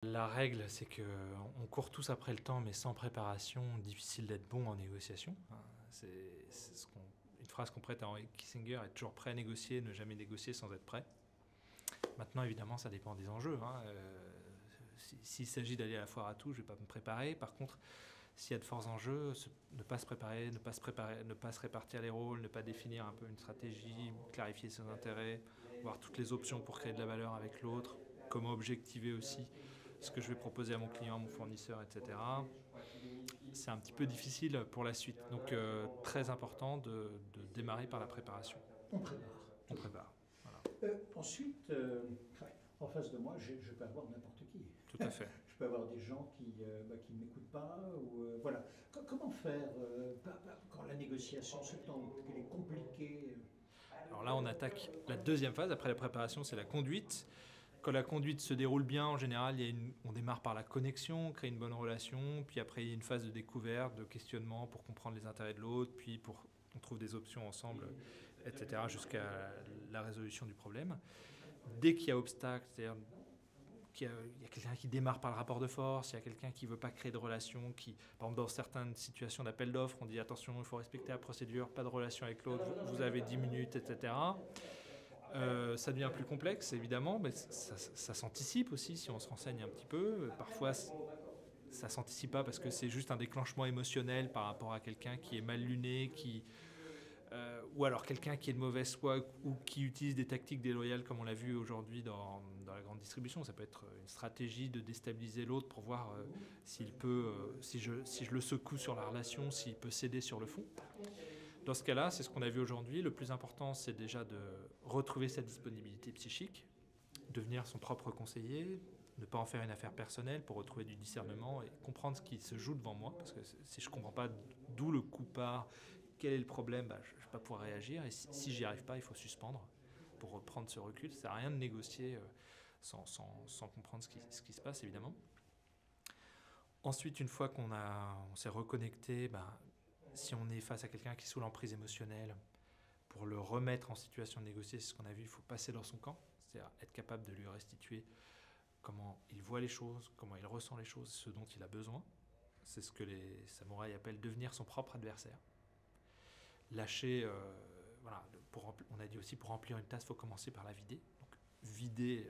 La règle, c'est qu'on court tous après le temps, mais sans préparation, difficile d'être bon en négociation. C'est une phrase qu'on prête à Henry Kissinger, être toujours prêt à négocier, ne jamais négocier sans être prêt. Maintenant, évidemment, ça dépend des enjeux. S'il s'agit d'aller à la foire à tout, je ne vais pas me préparer. Par contre, s'il y a de forts enjeux, ne pas se préparer, ne pas se répartir les rôles, ne pas définir un peu une stratégie, clarifier ses intérêts, voir toutes les options pour créer de la valeur avec l'autre, comment objectiver aussi ce que je vais proposer à mon client, à mon fournisseur, etc. C'est un petit peu difficile pour la suite. Donc très important de démarrer par la préparation. On prépare. On prépare. Voilà. Ensuite, en face de moi, je peux avoir n'importe qui. Tout à fait. Je peux avoir des gens qui ne m'écoutent pas. Voilà. Comment faire quand la négociation se tend, qu'elle est compliquée? Alors là, on attaque la deuxième phase. Après la préparation, c'est la conduite. Quand la conduite se déroule bien, en général, on démarre par la connexion, on crée une bonne relation, puis après il y a une phase de découverte, de questionnement pour comprendre les intérêts de l'autre, puis on trouve des options ensemble, etc., jusqu'à la résolution du problème. Dès qu'il y a obstacle, c'est-à-dire qu'il y a quelqu'un qui démarre par le rapport de force, il y a quelqu'un qui ne veut pas créer de relation, par exemple dans certaines situations d'appel d'offres, on dit attention, il faut respecter la procédure, pas de relation avec l'autre, vous avez 10 minutes, etc. Ça devient plus complexe, évidemment, mais ça s'anticipe aussi si on se renseigne un petit peu. Parfois, ça ne s'anticipe pas parce que c'est juste un déclenchement émotionnel par rapport à quelqu'un qui est mal luné, ou alors quelqu'un qui est de mauvaise foi ou qui utilise des tactiques déloyales comme on l'a vu aujourd'hui dans la grande distribution. Ça peut être une stratégie de déstabiliser l'autre pour voir s'il peut, si je le secoue sur la relation, s'il peut céder sur le fond. Dans ce cas-là, c'est ce qu'on a vu aujourd'hui. Le plus important, c'est déjà de retrouver sa disponibilité psychique, devenir son propre conseiller, ne pas en faire une affaire personnelle pour retrouver du discernement et comprendre ce qui se joue devant moi. Parce que si je ne comprends pas d'où le coup part, quel est le problème, je ne vais pas pouvoir réagir. Et si j'y arrive pas, il faut suspendre pour reprendre ce recul. Ça ne sert à rien de négocier sans comprendre ce qui se passe, évidemment. Ensuite, une fois qu'on s'est reconnecté, si on est face à quelqu'un qui est sous l'emprise émotionnelle, pour le remettre en situation de négocier, c'est ce qu'on a vu, il faut passer dans son camp, c'est-à-dire être capable de lui restituer comment il voit les choses, comment il ressent les choses, ce dont il a besoin. C'est ce que les samouraïs appellent devenir son propre adversaire. Lâcher, on a dit aussi pour remplir une tasse, il faut commencer par la vider. Donc vider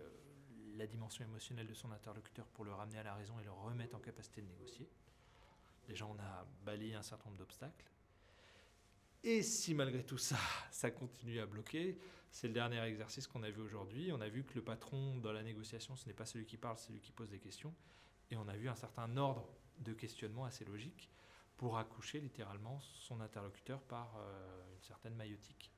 la dimension émotionnelle de son interlocuteur pour le ramener à la raison et le remettre en capacité de négocier. Déjà, on a balayé un certain nombre d'obstacles. Et si malgré tout ça, ça continue à bloquer, c'est le dernier exercice qu'on a vu aujourd'hui. On a vu que le patron dans la négociation, ce n'est pas celui qui parle, c'est celui qui pose des questions. Et on a vu un certain ordre de questionnement assez logique pour accoucher littéralement son interlocuteur par une certaine maïotique.